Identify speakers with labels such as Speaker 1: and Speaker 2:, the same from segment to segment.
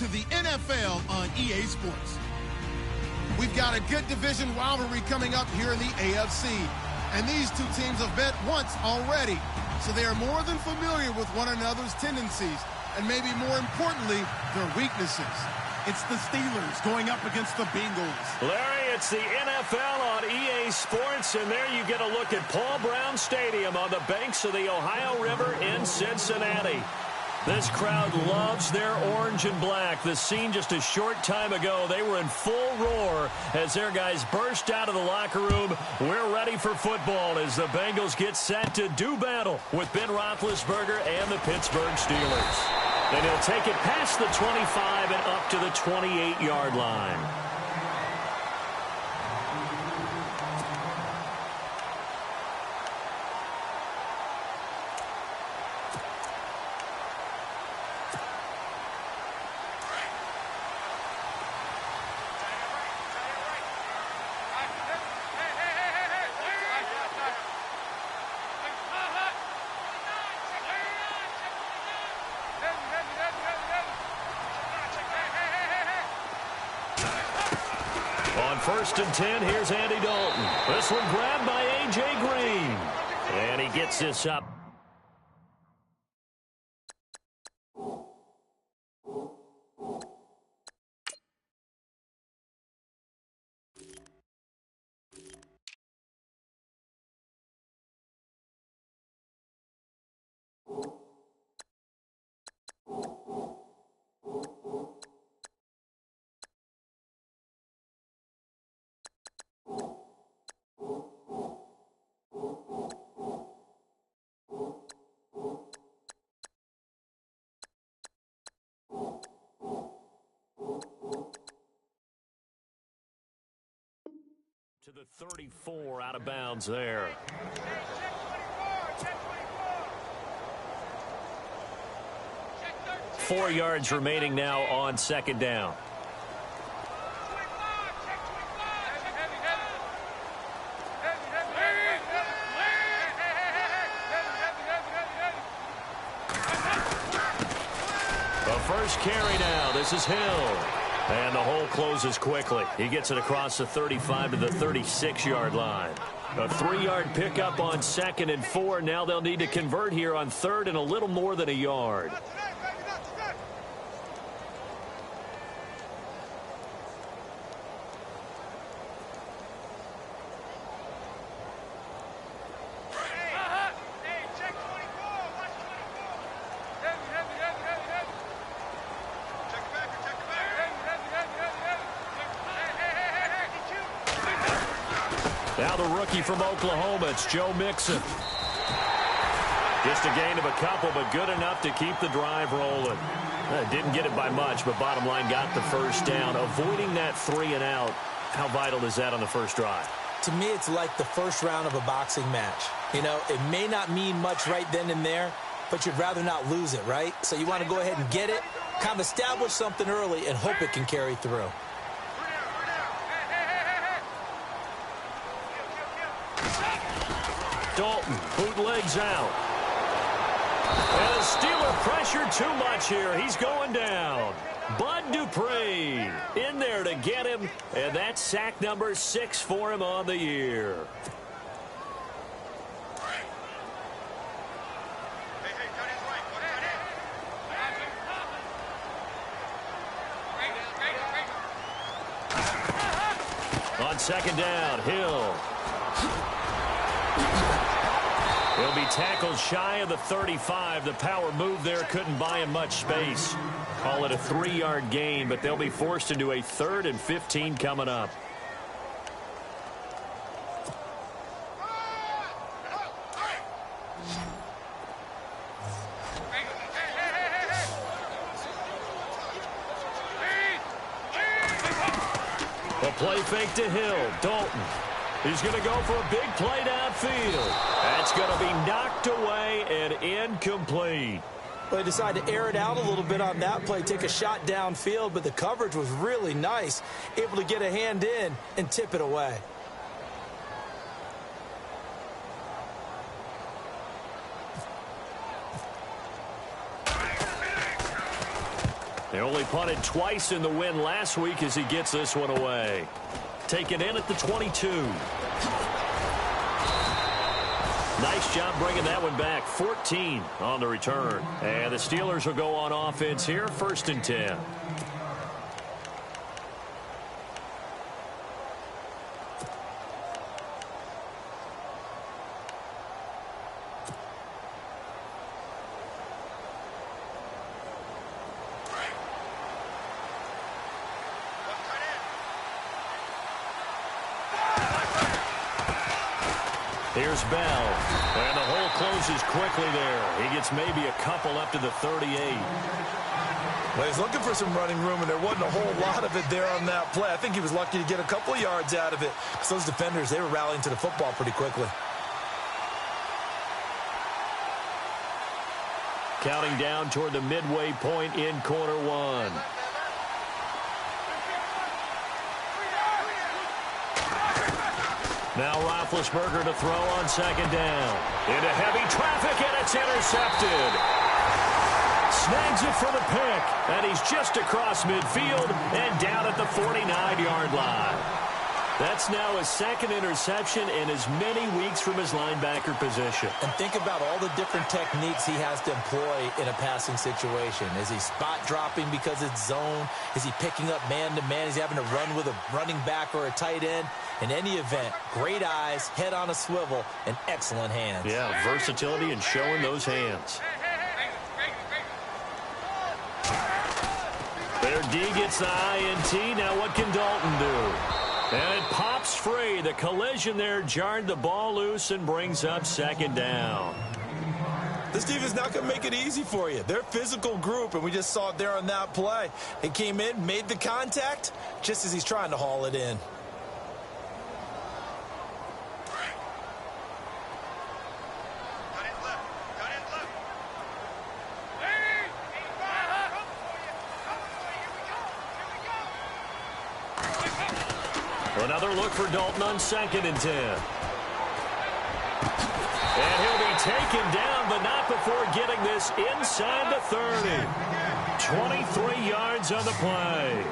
Speaker 1: to the NFL on EA Sports. We've got a good division rivalry coming up here in the AFC, and these two teams have met once already, so they are more than familiar with one another's tendencies, and maybe more importantly, their weaknesses. It's the Steelers going up against the Bengals.
Speaker 2: Larry, it's the NFL on EA Sports, and there you get a look at Paul Brown Stadium on the banks of the Ohio River in Cincinnati. This crowd loves their orange and black. The scene just a short time ago, they were in full roar as their guys burst out of the locker room. We're ready for football as the Bengals get set to do battle with Ben Roethlisberger and the Pittsburgh Steelers. And he'll take it past the 25 and up to the 28-yard line. First and 10, here's Andy Dalton. This one grabbed by A.J. Green. And he gets this up. To the 34, out of bounds there. Four yards remaining now on second down. The first carry now. This is Hill. And the hole closes quickly. He gets it across the 35 to the 36-yard line. A 3-yard pickup on 2nd and 4. Now they'll need to convert here on 3rd and a little more than a yard. Now the rookie from Oklahoma, it's Joe Mixon. Just a gain of a couple, but good enough to keep the drive rolling. Didn't get it by much, but bottom line got the first down. Avoiding that 3 and out, how vital is that on the first drive?
Speaker 3: To me, it's like the first round of a boxing match. You know, it may not mean much right then and there, but you'd rather not lose it, right? So you want to go ahead and get it, kind of establish something early, and hope it can carry through.
Speaker 2: Dalton bootlegs out. And the Steeler pressure too much here. He's going down. Bud Dupree in there to get him. And that's sack number 6 for him on the year. On second down, Hill. He'll be tackled shy of the 35. The power move there couldn't buy him much space. Call it a 3-yard gain, but they'll be forced into a 3rd and 15 coming up. A play fake to Hill. Dalton. He's going to go for a big play downfield. That's going to be knocked away and incomplete.
Speaker 3: Well, they decided to air it out a little bit on that play, take a shot downfield, but the coverage was really nice. Able to get a hand in and tip it away.
Speaker 2: They only punted twice in the win last week as he gets this one away. Taken in at the 22. Nice job bringing that one back. 14 on the return. And the Steelers will go on offense here, 1st and 10. Here's Bell, and the hole closes quickly there. He gets maybe a couple up to the 38.
Speaker 3: Well, he's looking for some running room, and there wasn't a whole lot of it there on that play. I think he was lucky to get a couple of yards out of it, because those defenders, they were rallying to the football pretty quickly.
Speaker 2: Counting down toward the midway point in quarter one. Now Roethlisberger to throw on 2nd down. Into heavy traffic, and it's intercepted. Snags it for the pick, and he's just across midfield and down at the 49-yard line. That's now his 2nd interception in as many weeks from his linebacker position.
Speaker 3: And think about all the different techniques he has to employ in a passing situation. Is he spot dropping because it's zone? Is he picking up man-to-man? Is he having to run with a running back or a tight end? In any event, great eyes, head on a swivel, and excellent hands.
Speaker 2: Yeah, versatility and showing those hands. Their D gets the INT. Now what can Dalton do? And it pops free. The collision there jarred the ball loose and brings up 2nd down.
Speaker 3: This defense not going to make it easy for you. They're a physical group, and we just saw it there on that play. It came in, made the contact, just as he's trying to haul it in.
Speaker 2: Another look for Dalton on 2nd and 10. And he'll be taken down, but not before getting this inside the 30. 23 yards on the play.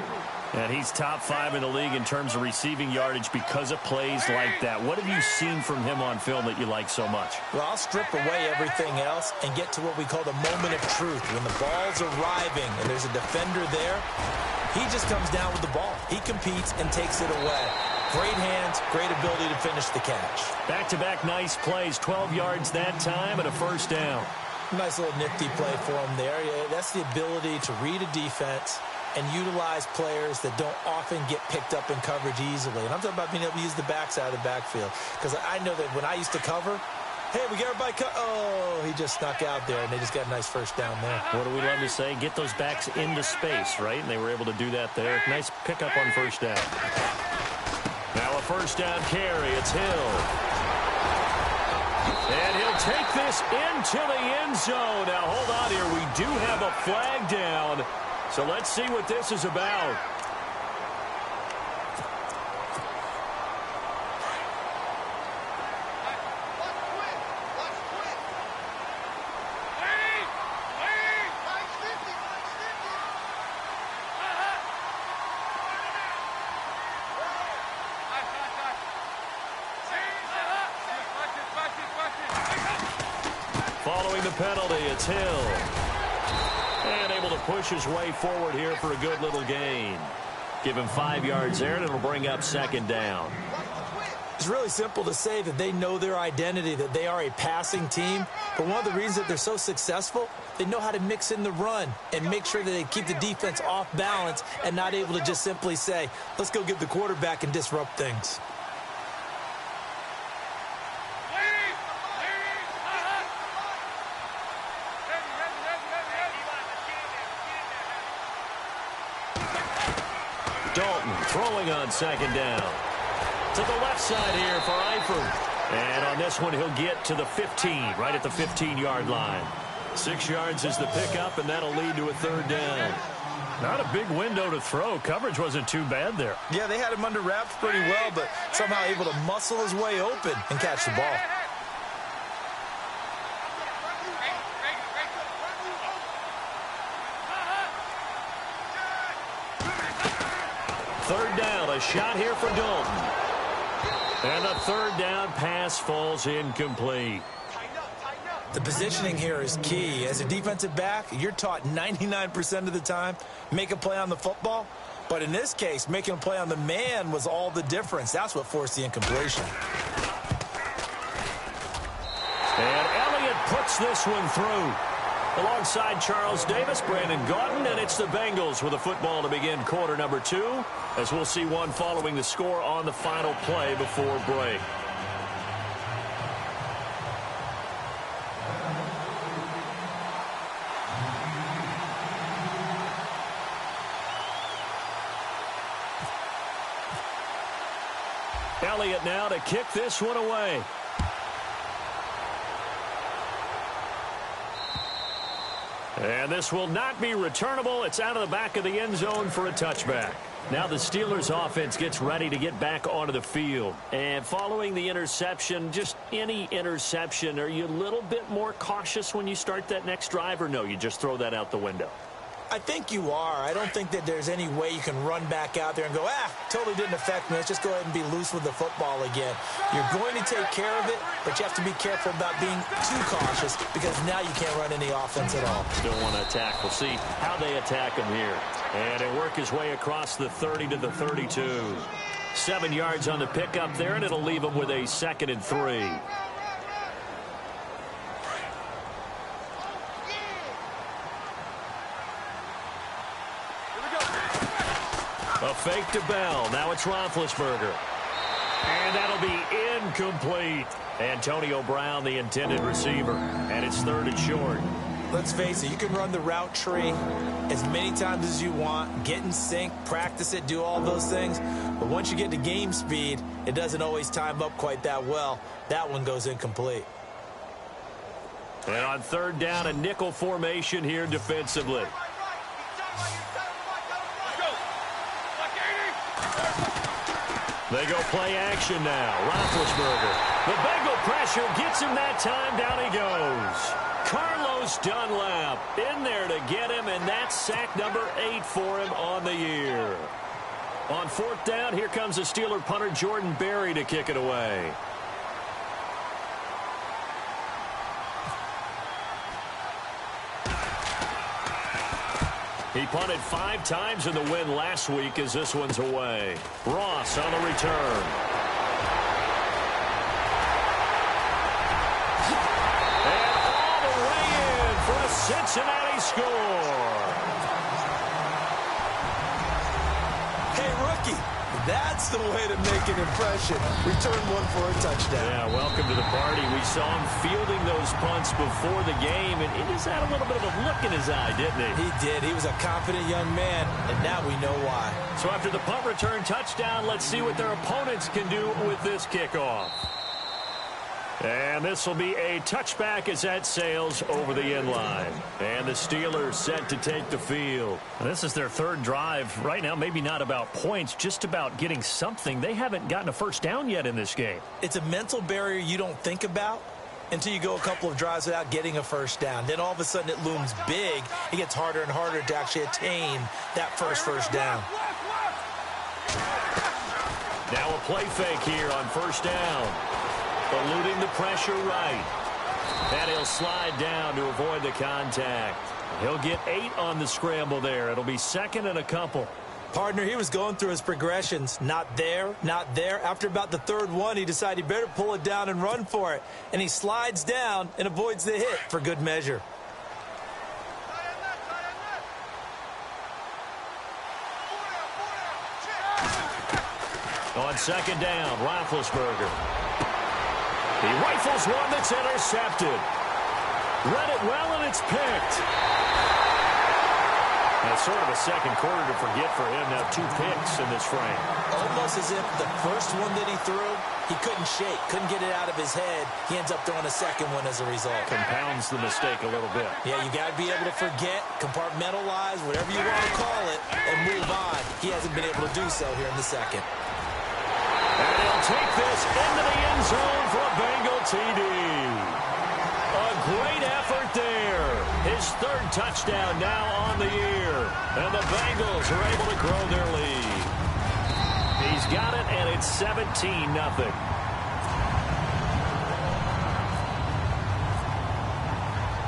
Speaker 2: And he's top 5 in the league in terms of receiving yardage because of plays like that. What have you seen from him on film that you like so much?
Speaker 3: Well, I'll strip away everything else and get to what we call the moment of truth. When the ball's arriving and there's a defender there, he just comes down with the ball. He competes and takes it away. Great hands, great ability to finish the catch.
Speaker 2: Back-to-back nice plays, 12 yards that time and a 1st down.
Speaker 3: Nice little nifty play for him there. Yeah, that's the ability to read a defense and utilize players that don't often get picked up in coverage easily. And I'm talking about being able to use the backside of the backfield. Because I know that when I used to cover, hey, we got everybody oh, he just snuck out there, and they just got a nice 1st down there.
Speaker 2: What do we love to say? Get those backs into space, right? And they were able to do that there. Nice pickup on 1st down. Now a 1st down carry. It's Hill. And he'll take this into the end zone. Now, hold on here. We do have a flag down. So let's see what this is about. Following the penalty, it's Hill. And able to push his way forward here for a good little gain. Give him 5 yards there, and it'll bring up 2nd down.
Speaker 3: It's really simple to say that they know their identity, that they are a passing team. But one of the reasons that they're so successful, they know how to mix in the run and make sure that they keep the defense off balance and not able to just simply say, let's go get the quarterback and disrupt things.
Speaker 2: Dalton throwing on 2nd down. To the left side here for Eifert. And on this one, he'll get to the 15, right at the 15-yard line. 6 yards is the pickup, and that'll lead to a 3rd down. Not a big window to throw. Coverage wasn't too bad there.
Speaker 3: Yeah, they had him under wraps pretty well, but somehow able to muscle his way open and catch the ball.
Speaker 2: Third down, a shot here for Dalton. And the third down pass falls incomplete.
Speaker 3: The positioning here is key. As a defensive back, you're taught 99% of the time, make a play on the football. But in this case, making a play on the man was all the difference. That's what forced the incompletion.
Speaker 2: And Elliott puts this one through. Alongside Charles Davis, Brandon Gaudin, and it's the Bengals with a football to begin quarter number 2, as we'll see one following the score on the final play before break. Elliott now to kick this one away. And this will not be returnable. It's out of the back of the end zone for a touchback. Now the Steelers offense gets ready to get back onto the field. And following the interception, just any interception, are you a little bit more cautious when you start that next drive, or no, you just throw that out the window?
Speaker 3: I think you are. I don't think that there's any way you can run back out there and go, totally didn't affect me. Let's just go ahead and be loose with the football again. You're going to take care of it, but you have to be careful about being too cautious because now you can't run any offense at all.
Speaker 2: Still want to attack. We'll see how they attack him here. And he'll work his way across the 30 to the 32. 7 yards on the pickup there, and it'll leave him with a 2nd and 3. A fake to Bell. Now it's Roethlisberger. And that'll be incomplete. Antonio Brown, the intended receiver. And it's 3rd and short.
Speaker 3: Let's face it, you can run the route tree as many times as you want, get in sync, practice it, do all those things. But once you get to game speed, it doesn't always time up quite that well. That one goes incomplete.
Speaker 2: And on 3rd down, a nickel formation here defensively. They go play action now. Roethlisberger. The Bengal pressure gets him that time. Down he goes. Carlos Dunlap in there to get him, and that's sack number 8 for him on the year. On 4th down, here comes the Steeler punter Jordan Berry to kick it away. He punted 5 times in the win last week as this one's away. Ross on the return. And all the way in for a Cincinnati score.
Speaker 3: Hey, rookie, that's the way to make an impression. Return one for a touchdown.
Speaker 2: Yeah, welcome to the party. We saw him fielding those punts before the game, and he just had a little bit of a look in his eye, didn't he?
Speaker 3: He did. He was a confident young man, and now we know why.
Speaker 2: So after the punt return touchdown, let's see what their opponents can do with this kickoff. And this will be a touchback as that sails over the end line. And the Steelers set to take the field. And this is their 3rd drive. Right now, maybe not about points, just about getting something. They haven't gotten a first down yet in this game.
Speaker 3: It's a mental barrier you don't think about until you go a couple of drives without getting a first down. Then all of a sudden it looms big. It gets harder and harder to actually attain that first down.
Speaker 2: Now a play fake here on 1st down. Eluding the pressure right. And he'll slide down to avoid the contact. He'll get 8 on the scramble there. It'll be 2nd and a couple.
Speaker 3: Partner, he was going through his progressions. Not there, not there. After about the 3rd one, he decided he better pull it down and run for it. And he slides down and avoids the hit for good measure.
Speaker 2: On 2nd down, Roethlisberger. He rifles one that's intercepted. Read it well, and it's picked. That's sort of a second quarter to forget for him. Now 2 picks in this frame.
Speaker 3: Almost as if the first one that he threw, he couldn't shake, couldn't get it out of his head. He ends up throwing a second one as a result.
Speaker 2: Compounds the mistake a little bit.
Speaker 3: Yeah, you got to be able to forget, compartmentalize, whatever you want to call it, and move on. He hasn't been able to do so here in the second.
Speaker 2: And he'll take this into the end zone for a Bengal TD. A great effort there. His 3rd touchdown now on the year. And the Bengals are able to grow their lead. He's got it, and it's 17-0.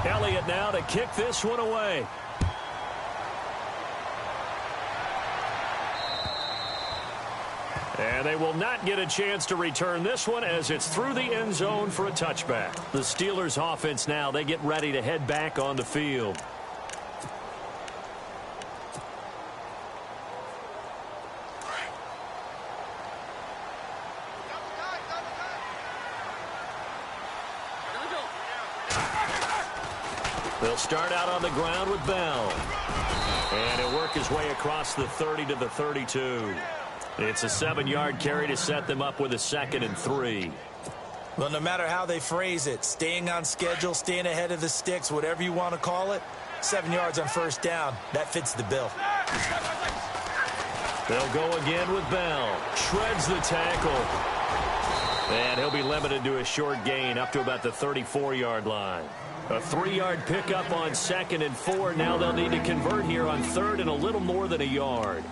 Speaker 2: Elliott now to kick this one away. And they will not get a chance to return this one as it's through the end zone for a touchback. The Steelers offense now, they get ready to head back on the field. They'll start out on the ground with Bell. And he'll work his way across the 30 to the 32. It's a 7-yard carry to set them up with a 2nd and 3.
Speaker 3: Well, no matter how they phrase it, staying on schedule, staying ahead of the sticks, whatever you want to call it, 7 yards on first down, that fits the bill.
Speaker 2: They'll go again with Bell. Shreds the tackle. And he'll be limited to a short gain up to about the 34-yard line. A 3-yard pickup on 2nd and 4. Now they'll need to convert here on 3rd and a little more than a yard.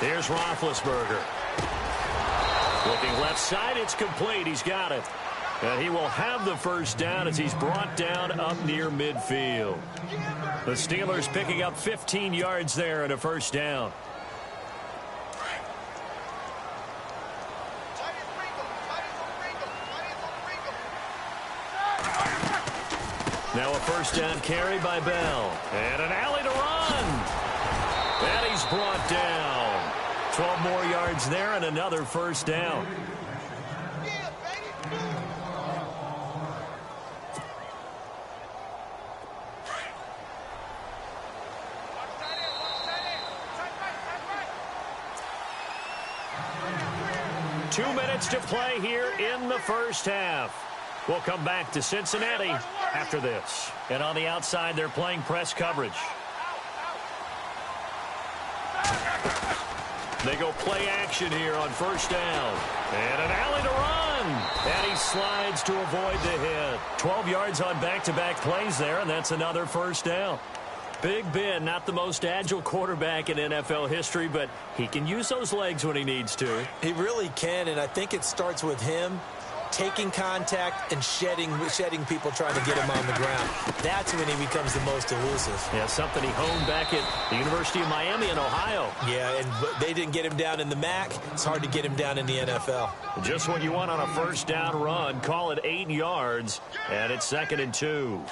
Speaker 2: Here's Roethlisberger. Looking left side, it's complete. He's got it. And he will have the first down as he's brought down up near midfield. The Steelers picking up 15 yards there and a first down. Now a first down carry by Bell. And an alley to run. And he's brought down. 12 more yards there and another first down. Two minutes to play here in the first half. We'll come back to Cincinnati after this. And on the outside, they're playing press coverage. They go play action here on first down. And an alley to run. And he slides to avoid the hit. 12 yards on back-to-back plays there, and that's another first down. Big Ben, not the most agile quarterback in NFL history, but he can use those legs when he needs to.
Speaker 3: He really can, and I think it starts with him taking contact and shedding people trying to get him on the ground. That's when he becomes the most elusive.
Speaker 2: Yeah, something he honed back at the University of Miami in Ohio.
Speaker 3: Yeah, and they didn't get him down in the MAC. It's hard to get him down in the NFL.
Speaker 2: Just what you want on a first down run. Call it 8 yards, and it's 2nd and 2.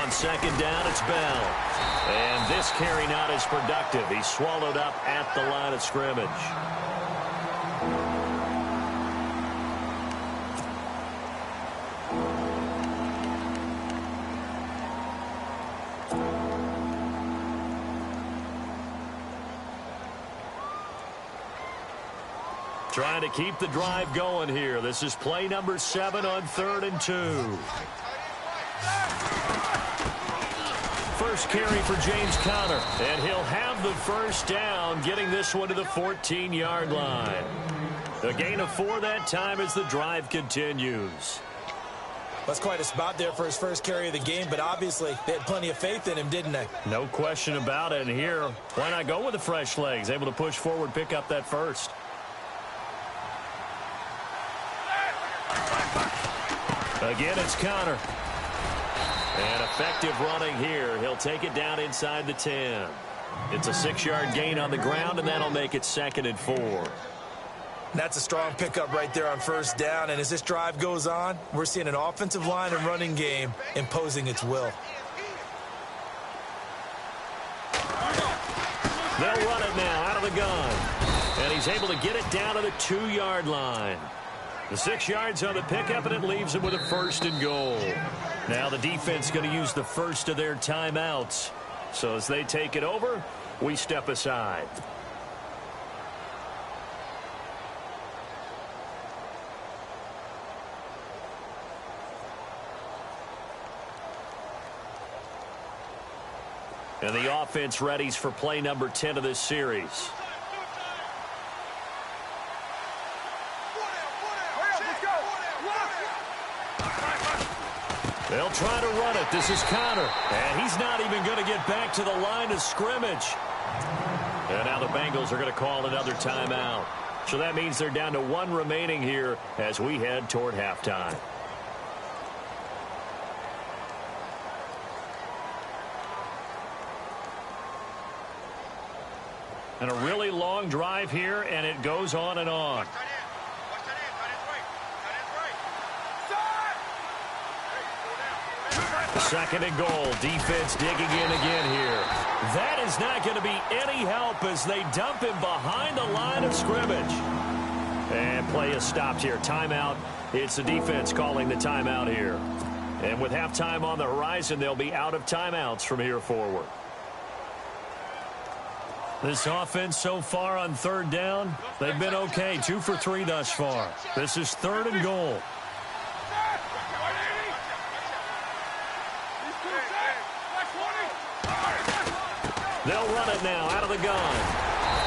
Speaker 2: On second down, it's Bell. And this carry not as productive. He's swallowed up at the line of scrimmage. Trying to keep the drive going here. This is play number 7 on 3rd and 2. First carry for James Conner, and he'll have the first down, getting this one to the 14-yard line. A gain of 4 that time as the drive continues.
Speaker 3: That's quite a spot there for his first carry of the game, but obviously they had plenty of faith in him, didn't they?
Speaker 2: No question about it. And here, why not go with the fresh legs? Able to push forward, pick up that first. Again, it's Conner. And effective running here. He'll take it down inside the 10. It's a 6-yard gain on the ground, and that'll make it 2nd and 4.
Speaker 3: That's a strong pickup right there on first down. And as this drive goes on, we're seeing an offensive line and running game imposing its will.
Speaker 2: They'll run it now out of the gun. And he's able to get it down to the 2-yard line. The 6 yards on the pickup, and it leaves him with a 1st and goal. Now the defense going to use the first of their timeouts. So as they take it over, we step aside. And the offense readies for play number 10 of this series. They'll try to run it. This is Connor. And he's not even going to get back to the line of scrimmage. And now the Bengals are going to call another timeout. So that means they're down to one remaining here as we head toward halftime. And a really long drive here, and it goes on and on. Second and goal. Defense digging in again here. That is not going to be any help as they dump him behind the line of scrimmage. And play is stopped here. Timeout. It's the defense calling the timeout here. And with halftime on the horizon, they'll be out of timeouts from here forward. This offense so far on third down, they've been okay. 2 for 3 thus far. This is third and goal. They'll run it now out of the gun.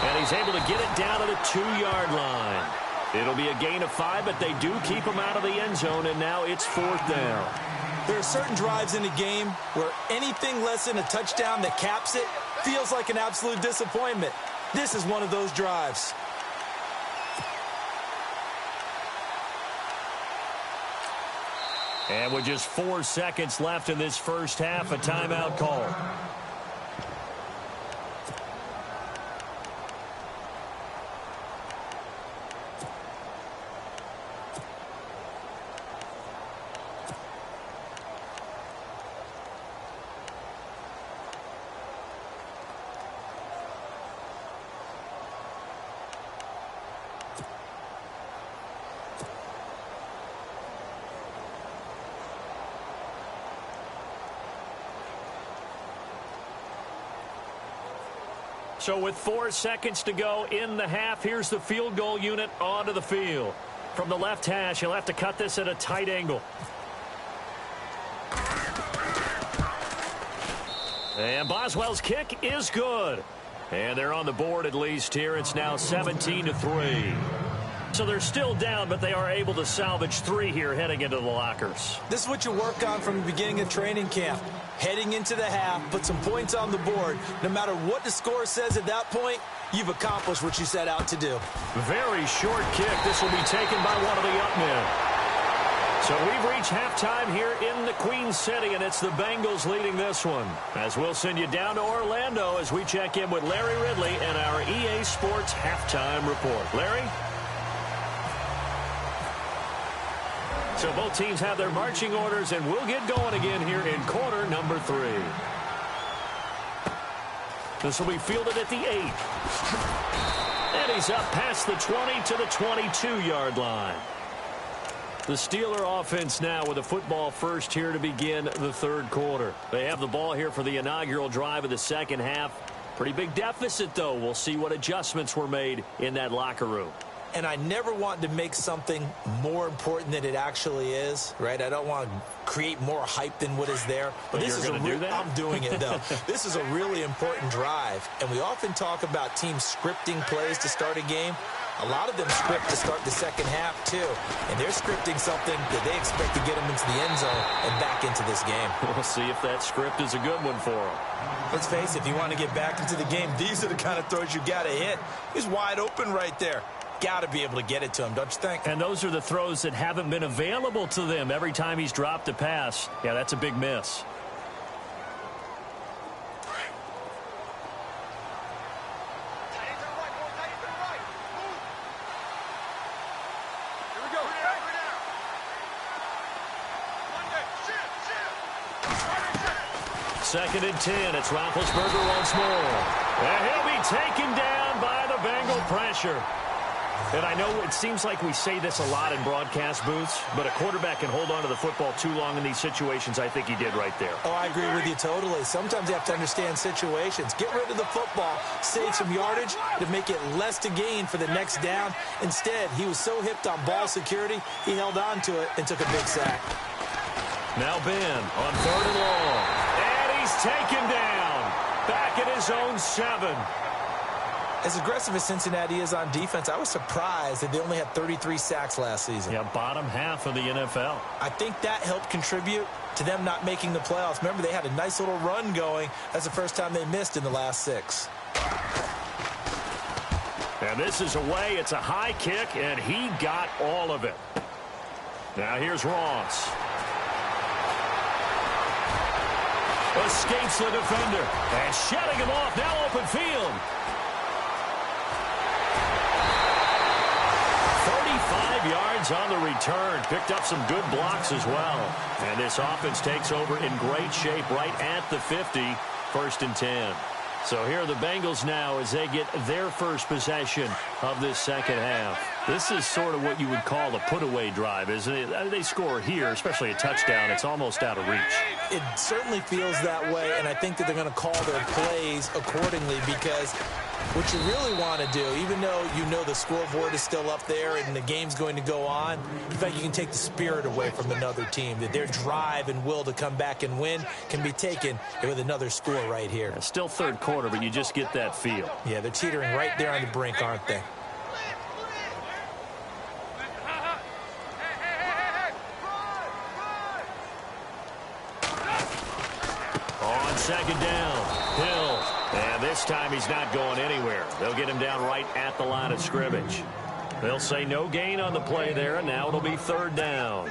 Speaker 2: And he's able to get it down to the 2-yard line. It'll be a gain of 5, but they do keep him out of the end zone, and now it's fourth down.
Speaker 3: There are certain drives in the game where anything less than a touchdown that caps it feels like an absolute disappointment. This is one of those drives.
Speaker 2: And with just 4 seconds left in this first half, a timeout call. So with 4 seconds to go in the half, here's the field goal unit onto the field. From the left hash, he'll have to cut this at a tight angle. And Boswell's kick is good. And they're on the board at least here. It's now 17-3. So they're still down, but they are able to salvage 3 here heading into the lockers.
Speaker 3: This is what you work on from the beginning of training camp. Heading into the half, put some points on the board. No matter what the score says at that point, you've accomplished what you set out to do.
Speaker 2: Very short kick. This will be taken by one of the up men. So we've reached halftime here in the Queen City, and it's the Bengals leading this one. As we'll send you down to Orlando as we check in with Larry Ridley and our EA Sports halftime report. Larry? So both teams have their marching orders, and we'll get going again here in quarter number 3. This will be fielded at the 8. And he's up past the 20 to the 22-yard line. The Steeler offense now with a football first here to begin the third quarter. They have the ball here for the inaugural drive of the second half. Pretty big deficit, though. We'll see what adjustments were made in that locker room.
Speaker 3: And I never want to make something more important than it actually is, right? I don't want to create more hype than what is there. But this is I'm doing it, though. This is a really important drive. And we often talk about teams scripting plays to start a game. A lot of them script to start the second half, too. And they're scripting something that they expect to get them into the end zone and back into this game.
Speaker 2: We'll see if that script is a good one for them.
Speaker 3: Let's face it, if you want to get back into the game, these are the kind of throws you got to hit. He's wide open right there. Got to be able to get it to him, don't you think?
Speaker 2: And those are the throws that haven't been available to them every time he's dropped a pass. Yeah, that's a big miss. Second and 10. It's Roethlisberger once more. And he'll be taken down by the Bengal pressure. And I know it seems like we say this a lot in broadcast booths, but a quarterback can hold on to the football too long in these situations. I think he did right there.
Speaker 3: Oh, I agree with you totally. Sometimes you have to understand situations. Get rid of the football, save some yardage to make it less to gain for the next down. Instead, he was so hipped on ball security, he held on to it and took a big sack.
Speaker 2: Now Ben on third and long. And he's taken down. back at his own 7.
Speaker 3: As aggressive as Cincinnati is on defense, I was surprised that they only had 33 sacks last season.
Speaker 2: Yeah, bottom half of the NFL.
Speaker 3: I think that helped contribute to them not making the playoffs. Remember, they had a nice little run going. That's the first time they missed in the last 6.
Speaker 2: And this is away. It's a high kick, and he got all of it. Now here's Ross. Escapes the defender. And shutting him off. Now open field. 35 yards on the return. Picked up some good blocks as well. And this offense takes over in great shape right at the 50. 1st and 10. So here are the Bengals now as they get their first possession of this second half. This is sort of what you would call a put-away drive, isn't it? They score here, especially a touchdown. It's almost out of reach.
Speaker 3: It certainly feels that way, and I think that they're going to call their plays accordingly because what you really want to do, even though you know the scoreboard is still up there and the game's going to go on, in fact, you can take the spirit away from another team. That their drive and will to come back and win can be taken with another score right here.
Speaker 2: Still third quarter, but you just get that feel.
Speaker 3: Yeah, they're teetering right there on the brink, aren't they?
Speaker 2: On second down, Hill. And this time he's not going anywhere. They'll get him down right at the line of scrimmage. They'll say no gain on the play there, and now it'll be 3rd down.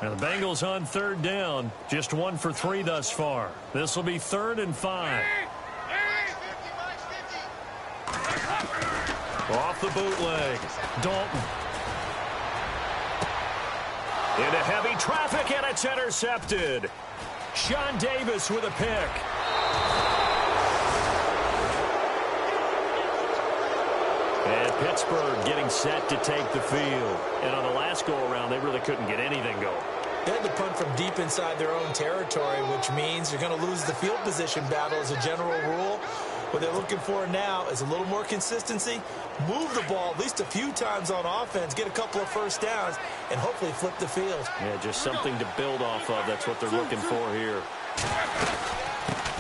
Speaker 2: And the Bengals on 3rd down, just 1 for 3 thus far. This will be 3rd and 5. Off the bootleg, Dalton. Into heavy traffic, and it's intercepted. Sean Davis with a pick. And Pittsburgh getting set to take the field. And on the last go-around, they really couldn't get anything going.
Speaker 3: They had to punt from deep inside their own territory, which means you're going to lose the field position battle as a general rule. What they're looking for now is a little more consistency, move the ball at least a few times on offense, get a couple of first downs, and hopefully flip the field.
Speaker 2: Yeah, just something to build off of. That's what they're looking for here.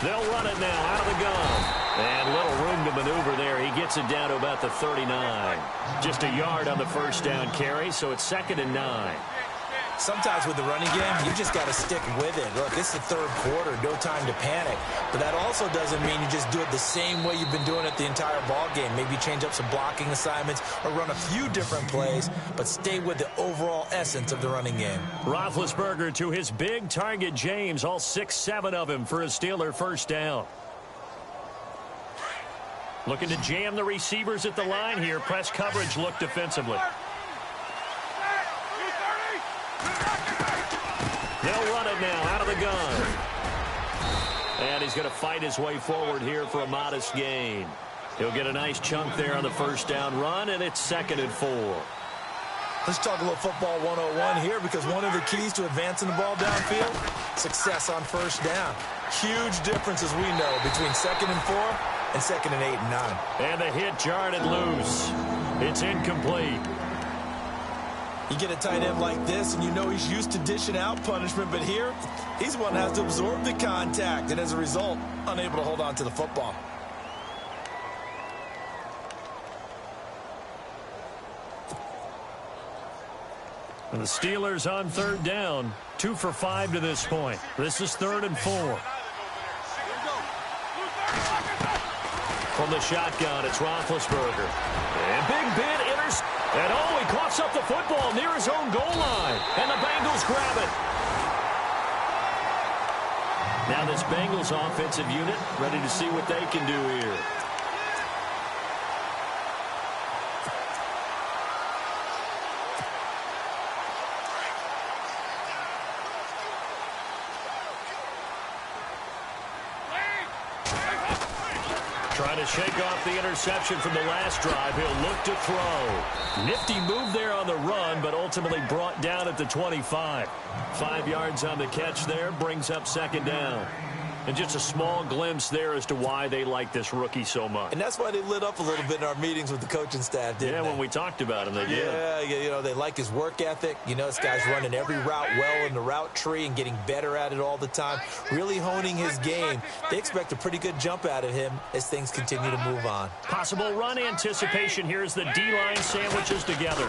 Speaker 2: They'll run it now out of the gun. And little room to maneuver there. He gets it down to about the 39. Just a yard on the first down carry, so it's 2nd and 9.
Speaker 3: Sometimes with the running game, you just got to stick with it. Look, this is the 3rd quarter, no time to panic. But that also doesn't mean you just do it the same way you've been doing it the entire ball game. Maybe change up some blocking assignments or run a few different plays, but stay with the overall essence of the running game.
Speaker 2: Roethlisberger to his big target, James, all 6-7 of him for a Steeler first down. Looking to jam the receivers at the line here. Press coverage look defensively. They'll run it now out of the gun. And he's going to fight his way forward here for a modest gain. He'll get a nice chunk there on the first down run, and it's 2nd and 4.
Speaker 3: Let's talk a little football 101 here, because one of the keys to advancing the ball downfield, success on first down. Huge difference, as we know, between 2nd and 4 and 2nd and 8 and 9.
Speaker 2: And the hit jarred it loose. It's incomplete.
Speaker 3: You get a tight end like this, and you know he's used to dishing out punishment, but here, he's one that has to absorb the contact, and as a result, unable to hold on to the football.
Speaker 2: And the Steelers on 3rd down, 2 for 5 to this point. This is 3rd and 4. From the shotgun, it's Roethlisberger. And big bid, and oh, he coughs up the football near his own goal line. And the Bengals grab it. Now this Bengals offensive unit ready to see what they can do here. Trying to shake off the interception from the last drive. He'll look to throw. Nifty move there on the run, but ultimately brought down at the 25. 5 yards on the catch there, brings up 2nd down. And just a small glimpse there as to why they like this rookie so much.
Speaker 3: And that's why they lit up a little bit in our meetings with the coaching staff, didn't they?
Speaker 2: When we talked about him, they did.
Speaker 3: Yeah, they like his work ethic. This guy's running every route well in the route tree and getting better at it all the time, really honing his game. They expect a pretty good jump out of him as things continue to move on.
Speaker 2: Possible run anticipation here as the D-line sandwiches together.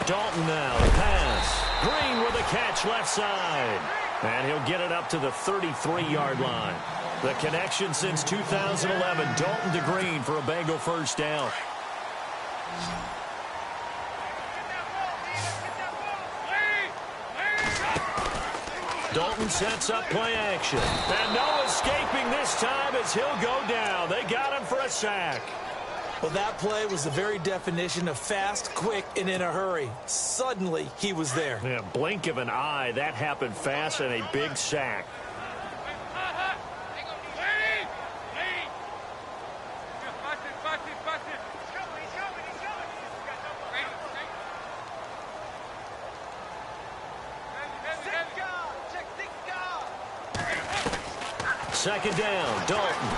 Speaker 2: Dalton now, pass. Green with a catch left side. And he'll get it up to the 33-yard line. The connection since 2011, Dalton to Green for a Bengal first down. Dalton sets up play action. And no escaping this time as he'll go down. They got him for a sack.
Speaker 3: Well, that play was the very definition of fast, quick, and in a hurry. Suddenly, he was there.
Speaker 2: Yeah, blink of an eye. That happened fast and a big sack. Second down, Dalton.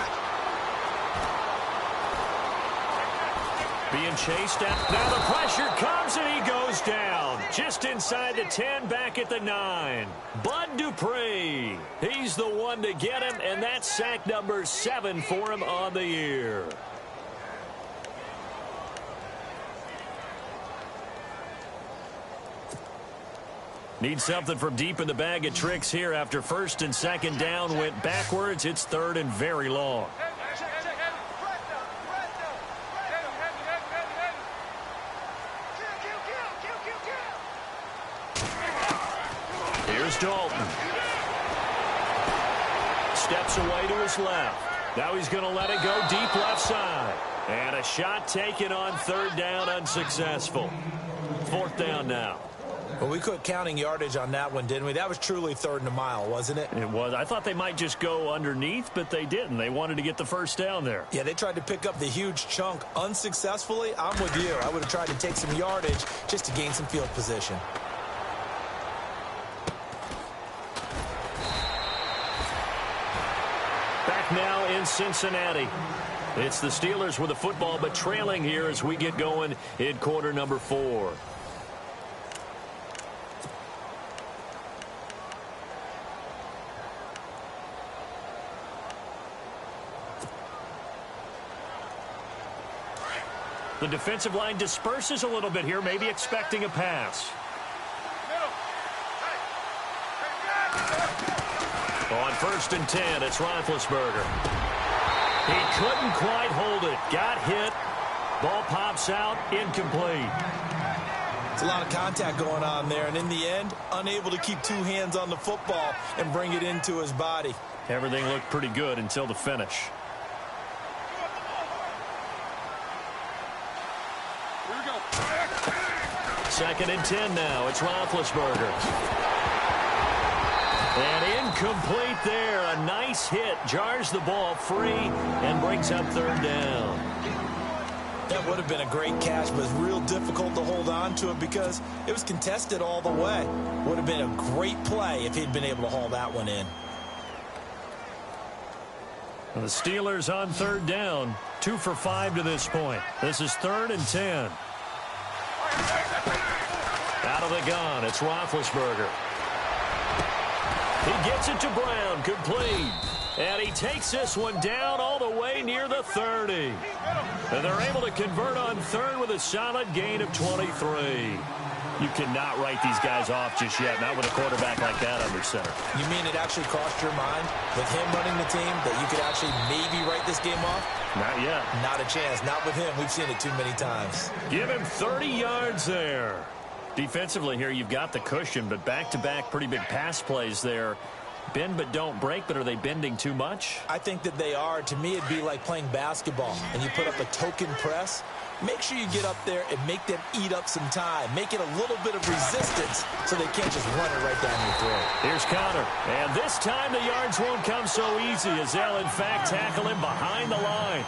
Speaker 2: Being chased at. Now the pressure comes and he goes down. Just inside the 10, back at the 9. Bud Dupree. He's the one to get him, and that's sack number 7 for him on the year. Need something from deep in the bag of tricks here after first and second down went backwards. It's third and very long. Here's Dalton. Steps away to his left. Now he's going to let it go deep left side. And a shot taken on third down, unsuccessful. Fourth down now.
Speaker 3: Well, we quit counting yardage on that one, didn't we? That was truly third and a mile, wasn't it?
Speaker 2: It was. I thought they might just go underneath, but they didn't. They wanted to get the first down there.
Speaker 3: Yeah, they tried to pick up the huge chunk unsuccessfully. I'm with you. I would have tried to take some yardage just to gain some field position.
Speaker 2: Back now in Cincinnati. It's the Steelers with the football, but trailing here as we get going in quarter number 4. The defensive line disperses a little bit here, maybe expecting a pass. On first and 10, it's Roethlisberger. He couldn't quite hold it. Got hit. Ball pops out, incomplete.
Speaker 3: It's a lot of contact going on there, and in the end, unable to keep two hands on the football and bring it into his body.
Speaker 2: Everything looked pretty good until the finish. Second and 10 now. It's Roethlisberger. And incomplete there. A nice hit. Jars the ball free and brings up third down.
Speaker 3: That would have been a great catch, but it's real difficult to hold on to it because it was contested all the way. Would have been a great play if he'd been able to haul that one in.
Speaker 2: And the Steelers on third down. 2 for 5 to this point. This is third and 10. Out of the gun, it's Roethlisberger. He gets it to Brown, complete. And he takes this one down all the way near the 30. And they're able to convert on third with a solid gain of 23. You cannot write these guys off just yet, not with a quarterback like that under center.
Speaker 3: You mean it actually crossed your mind with him running the team that you could actually maybe write this game off?
Speaker 2: Not yet.
Speaker 3: Not a chance. Not with him. We've seen it too many times.
Speaker 2: Give him 30 yards there. Defensively here, you've got the cushion, but back-to-back pretty big pass plays there. Bend but don't break, but are they bending too much?
Speaker 3: I think that they are. To me, it'd be like playing basketball, and you put up a token press. Make sure you get up there and make them eat up some time. Make it a little bit of resistance so they can't just run it right down your throat.
Speaker 2: Here's Connor. And this time the yards won't come so easy as they'll, in fact, tackle him behind the line.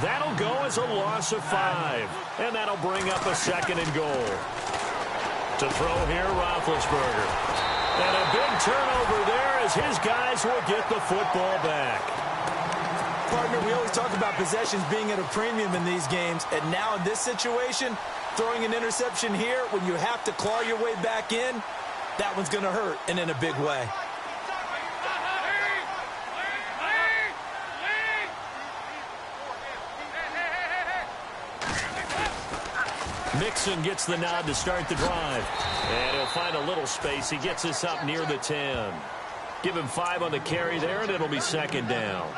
Speaker 2: That'll go as a loss of 5. And that'll bring up a second and goal. To throw here, Roethlisberger. And a big turnover there as his guys will get the football back.
Speaker 3: Partner, we always talk about possessions being at a premium in these games, and now in this situation, throwing an interception here when you have to claw your way back in, that one's going to hurt, and in a big way.
Speaker 2: Mixon gets the nod to start the drive. And he'll find a little space. He gets us up near the 10. Give him 5 on the carry there, and it'll be second down.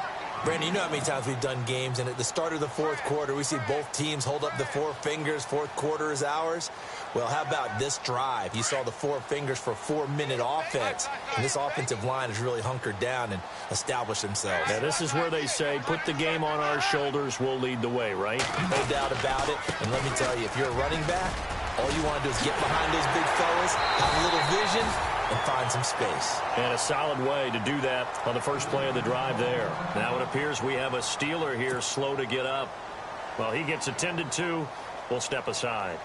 Speaker 3: Brandon, you know how many times we've done games, and at the start of the fourth quarter, we see both teams hold up the 4 fingers, fourth quarter is ours. Well, how about this drive? You saw the 4 fingers for 4-minute offense, and this offensive line has really hunkered down and established themselves.
Speaker 2: Yeah, this is where they say, put the game on our shoulders, we'll lead the way, right?
Speaker 3: No doubt about it, and let me tell you, if you're a running back, all you want to do is get behind those big fellas, have a little vision, and find some space.
Speaker 2: And a solid way to do that on the first play of the drive there. Now it appears we have a Steeler here slow to get up. Well, he gets attended to. We'll step aside.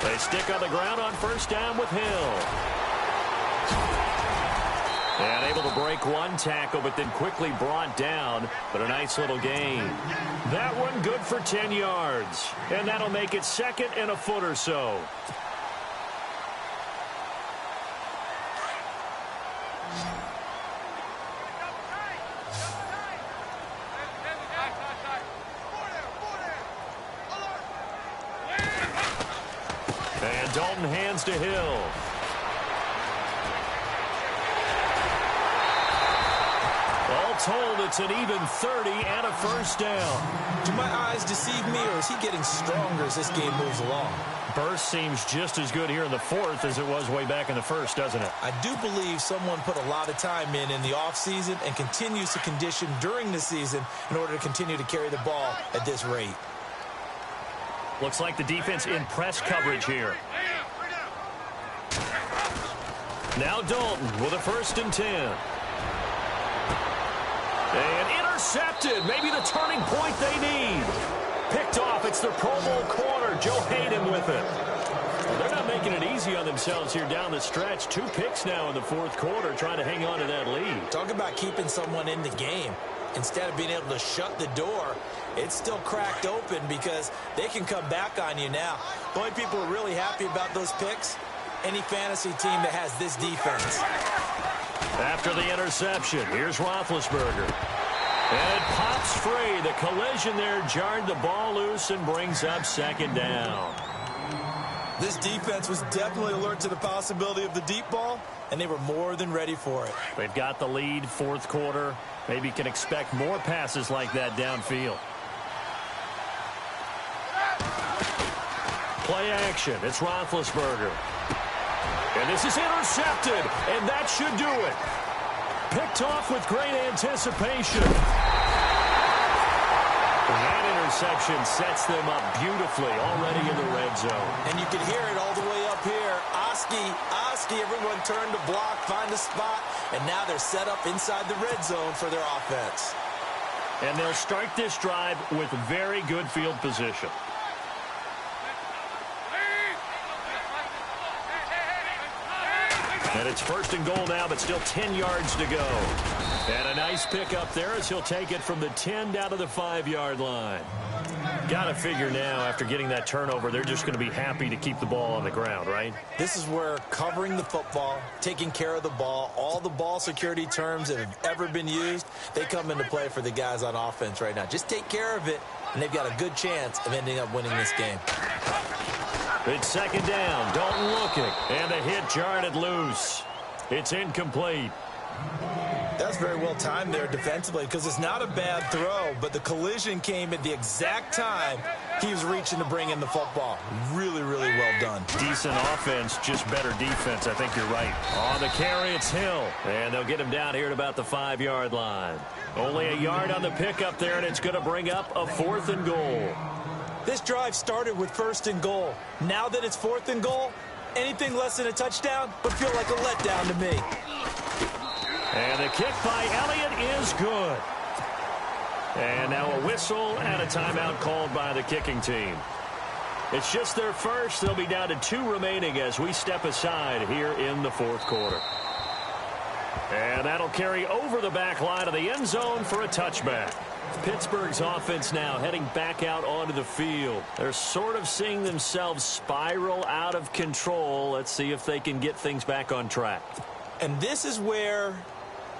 Speaker 2: They stick on the ground on first down with Hill. And able to break one tackle, but then quickly brought down. But a nice little gain. That one good for 10 yards. And that'll make it second and a foot or so. And Dalton hands to Hill. All told, it's an even 30 and a first down.
Speaker 3: Do my eyes deceive me, or is he getting stronger as this game moves along?
Speaker 2: Burst seems just as good here in the fourth as it was way back in the first, doesn't it?
Speaker 3: I do believe someone put a lot of time in the offseason and continues to condition during the season in order to continue to carry the ball at this rate.
Speaker 2: Looks like the defense in press coverage here. Now Dalton with a 1st and 10. And intercepted. Maybe the turning point they need. Picked off. It's their Pro Bowl corner. Joe Hayden with it. Well, they're not making it easy on themselves here down the stretch. 2 picks now in the fourth quarter trying to hang on to that lead.
Speaker 3: Talk about keeping someone in the game. Instead of being able to shut the door, it's still cracked open because they can come back on you now. The only people who are really happy about those picks, any fantasy team that has this defense.
Speaker 2: After the interception, here's Roethlisberger. And it pops free. The collision there jarred the ball loose and brings up second down.
Speaker 3: This defense was definitely alert to the possibility of the deep ball, and they were more than ready for it.
Speaker 2: They've got the lead, fourth quarter. Maybe can expect more passes like that downfield. Play action. It's Roethlisberger. And this is intercepted, and that should do it. Picked off with great anticipation. And that interception sets them up beautifully already in the red zone.
Speaker 3: And you can hear it all the way up here. Oski, everyone turned to block, find a spot, and now they're set up inside the red zone for their offense.
Speaker 2: And they'll start this drive with very good field position. And it's 1st and goal now, but still 10 yards to go. And a nice pick up there as he'll take it from the 10 down to the 5-yard line. Got to figure now, after getting that turnover, they're just going to be happy to keep the ball on the ground, right?
Speaker 3: This is where covering the football, taking care of the ball, all the ball security terms that have ever been used, they come into play for the guys on offense right now. Just take care of it, and they've got a good chance of ending up winning this game.
Speaker 2: It's second down. Dalton looking. And the hit jarred it loose. It's incomplete.
Speaker 3: That's very well timed there defensively because it's not a bad throw, but the collision came at the exact time he was reaching to bring in the football. Really, really well done.
Speaker 2: Decent offense, just better defense. I think you're right. On the carry, it's Hill. And they'll get him down here at about the 5-yard line. Only a yard on the pickup there, and it's going to bring up a 4th and goal.
Speaker 3: This drive started with 1st and goal. Now that it's 4th and goal, Anything less than a touchdown would feel like a letdown to me.
Speaker 2: And the kick by Elliott is good. And now a whistle and a timeout called by the kicking team. It's just their first. They'll be down to 2 remaining as we step aside here in the fourth quarter. And that'll carry over the back line of the end zone for a touchback. Pittsburgh's offense now heading back out onto the field. They're sort of seeing themselves spiral out of control. Let's see if they can get things back on track.
Speaker 3: And this is where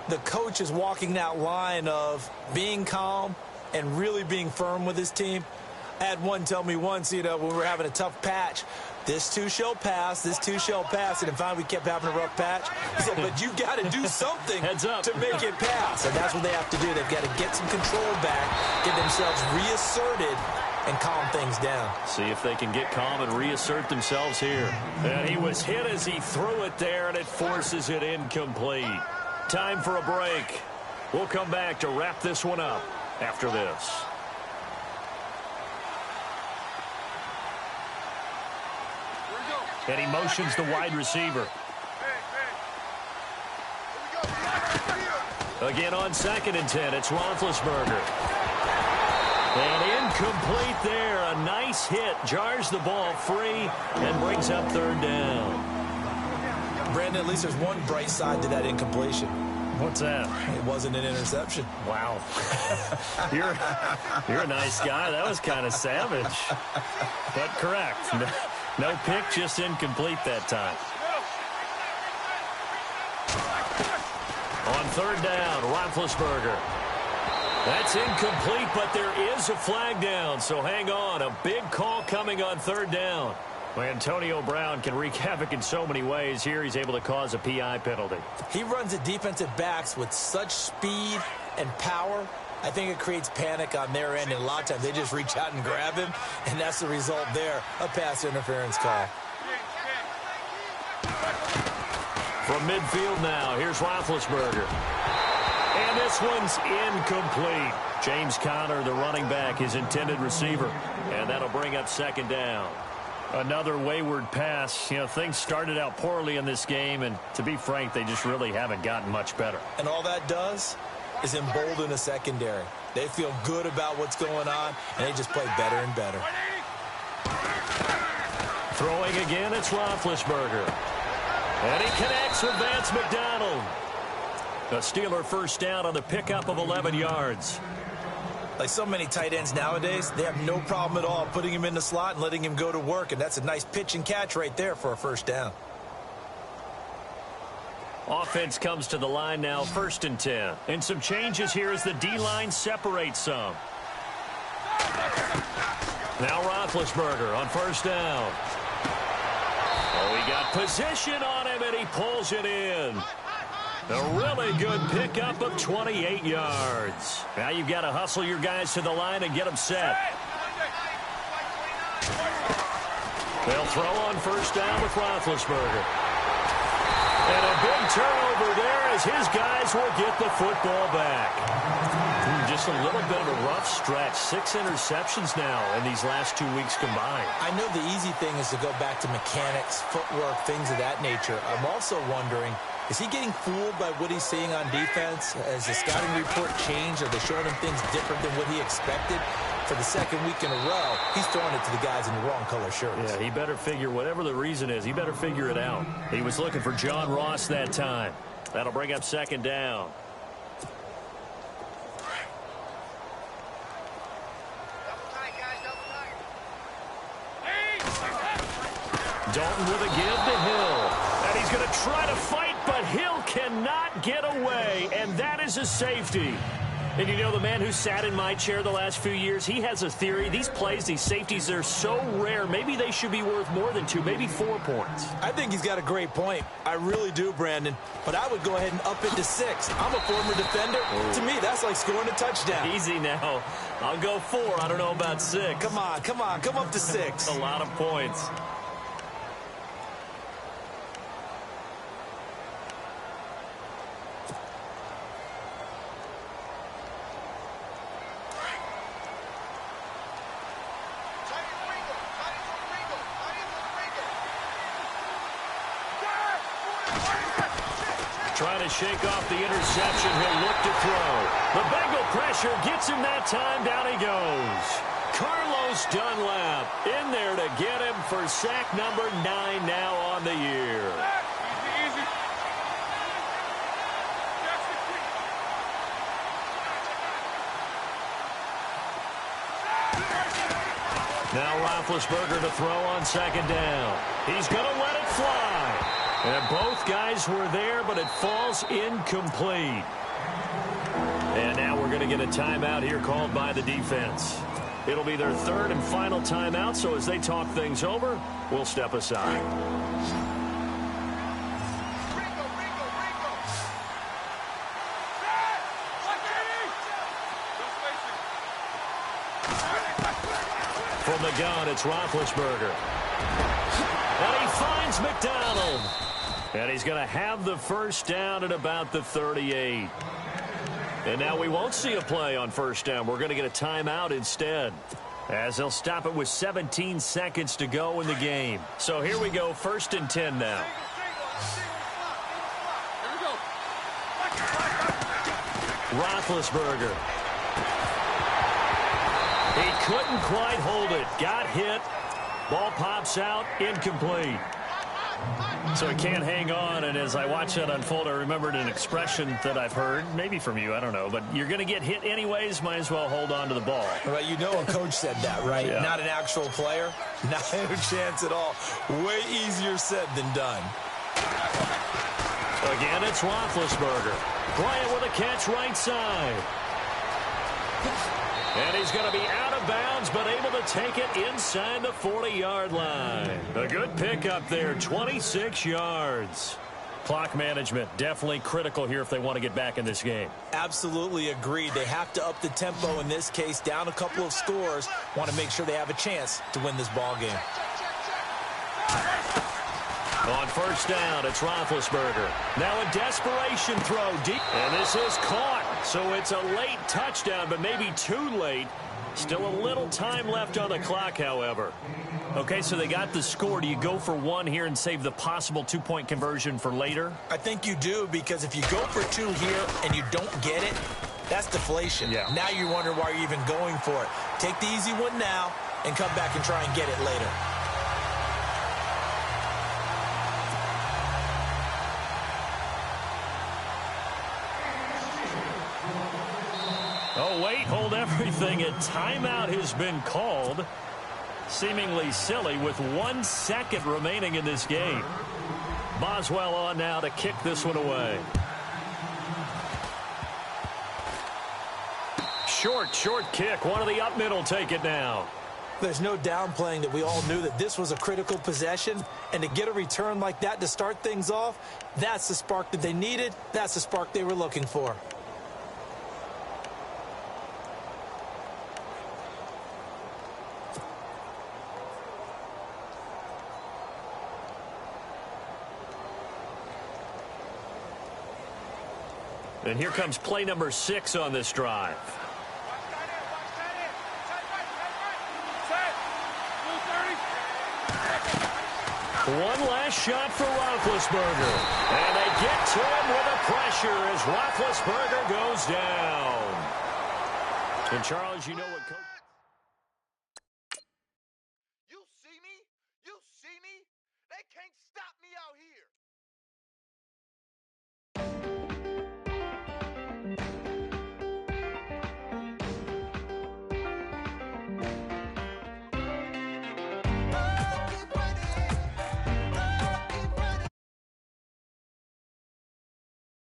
Speaker 3: the coach is walking that line of being calm and really being firm with his team. I had one tell me once, when we were having a tough patch, this too shall pass, this too shall pass. And finally we kept having a rough patch. He said, but you've got to do something
Speaker 2: Heads up.
Speaker 3: to make it pass. And that's what they have to do. They've got to get some control back, get themselves reasserted, and calm things down.
Speaker 2: See if they can get calm and reassert themselves here. And he was hit as he threw it there, and it forces it incomplete. Time for a break. We'll come back to wrap this one up after this. And he motions the wide receiver. Again on 2nd and 10, it's Roethlisberger. And incomplete there. A nice hit. Jars the ball free and brings up 3rd down.
Speaker 3: Brandon, at least there's one bright side to that incompletion.
Speaker 2: What's that?
Speaker 3: It wasn't an interception.
Speaker 2: Wow. You're a nice guy. That was kind of savage. But correct. No pick, just incomplete that time. On 3rd down, Roethlisberger. That's incomplete, but there is a flag down, so hang on. A big call coming on 3rd down. Antonio Brown can wreak havoc in so many ways. Here he's able to cause a PI penalty.
Speaker 3: He runs at defensive backs with such speed and power. I think it creates panic on their end, and a lot of times they just reach out and grab him, and that's the result there, a pass interference call.
Speaker 2: From midfield now, here's Roethlisberger. And this one's incomplete. James Conner, the running back, his intended receiver. And that'll bring up 2nd down. Another wayward pass. Things started out poorly in this game, and to be frank, they just really haven't gotten much better.
Speaker 3: And all that does is embolden a secondary. They feel good about what's going on, and they just play better and better.
Speaker 2: Throwing again, it's Roethlisberger. And he connects with Vance McDonald. A Steeler 1st down on the pickup of 11 yards.
Speaker 3: Like so many tight ends nowadays, they have no problem at all putting him in the slot and letting him go to work, and that's a nice pitch and catch right there for a 1st down.
Speaker 2: Offense comes to the line now, 1st and 10. And some changes here as the D-line separates some. Now Roethlisberger on 1st down. Oh, he got position on him, and he pulls it in. A really good pickup of 28 yards. Now you've got to hustle your guys to the line and get them set. They'll throw on 1st down with Roethlisberger. And a big turnover there as his guys will get the football back. Just a little bit of a rough stretch. 6 interceptions now in these last 2 weeks combined.
Speaker 3: I know the easy thing is to go back to mechanics, footwork, things of that nature. I'm also wondering, is he getting fooled by what he's seeing on defense? Has the scouting report changed? Are they showing him things different than what he expected? For the 2nd week in a row, he's throwing it to the guys in the wrong color shirts.
Speaker 2: Yeah, he better figure, whatever the reason is, he better figure it out. He was looking for John Ross that time. That'll bring up 2nd down. Dalton with a give to Hill. And he's going to try to fight, but Hill cannot get away. And that is a safety. And the man who sat in my chair the last few years, he has a theory. These plays, these safeties, they're so rare. Maybe they should be worth more than 2, maybe 4 points.
Speaker 3: I think he's got a great point. I really do, Brandon. But I would go ahead and up it to 6. I'm a former defender. Ooh. To me, that's like scoring a touchdown.
Speaker 2: Easy now. I'll go 4. I don't know about 6.
Speaker 3: Come on. Come up to 6.
Speaker 2: A lot of points. trying to shake off the interception. He'll look to throw. The Bengal pressure gets him that time. Down he goes. Carlos Dunlap in there to get him for sack number 9 now on the year. Now Roethlisberger to throw on second down. He's going to let it fly. And both guys were there, but it falls incomplete. And now we're going to get a timeout here called by the defense. It'll be their third and final timeout, so as they talk things over, we'll step aside. From the gun, it's Roethlisberger. And he finds McDonald. And he's going to have the first down at about the 38. And now we won't see a play on first down. We're going to get a timeout instead, as they'll stop it with 17 seconds to go in the game. So here we go, 1st and 10 now. Roethlisberger. He couldn't quite hold it. Got hit. Ball pops out. Incomplete. So he can't hang on, and as I watch that unfold, I remembered an expression that I've heard, maybe from you, I don't know, but you're going to get hit anyways, might as well hold on to the ball.
Speaker 3: Well, you know a coach said that, right?
Speaker 2: Yeah.
Speaker 3: Not an actual player. Not a chance at all. Way easier said than done.
Speaker 2: Again, it's Roethlisberger. Bryant with a catch right side. And he's going to be out of bounds, but able to take it inside the 40-yard line. A good pickup there, 26 yards. Clock management definitely critical here if they want to get back in this game.
Speaker 3: Absolutely agreed. They have to up the tempo in this case, down a couple of scores. Want to make sure they have a chance to win this ball game.
Speaker 2: On first down, it's Roethlisberger. Now a desperation throw deep. And this is caught. So it's a late touchdown, but maybe too late. Still a little time left on the clock, however. Okay, so they got the score. Do you go for one here and save the possible two-point conversion for later?
Speaker 3: I think you do, because if you go for two here and you don't get it, that's deflation.
Speaker 2: Yeah. Now
Speaker 3: you wonder why you're even going for it. Take the easy one now and come back and try and get it later.
Speaker 2: Oh, wait, hold everything. A timeout has been called. Seemingly silly with 1 second remaining in this game. Boswell on now to kick this one away. Short kick. One of the up middle take it now.
Speaker 3: There's no downplaying that we all knew that this was a critical possession, and to get a return like that to start things off, that's the spark that they needed. That's the spark they were looking for.
Speaker 2: And here comes play number 6 on this drive. One last shot for Roethlisberger. And they get to him with the pressure as Roethlisberger goes down. And Charles, you know what coach...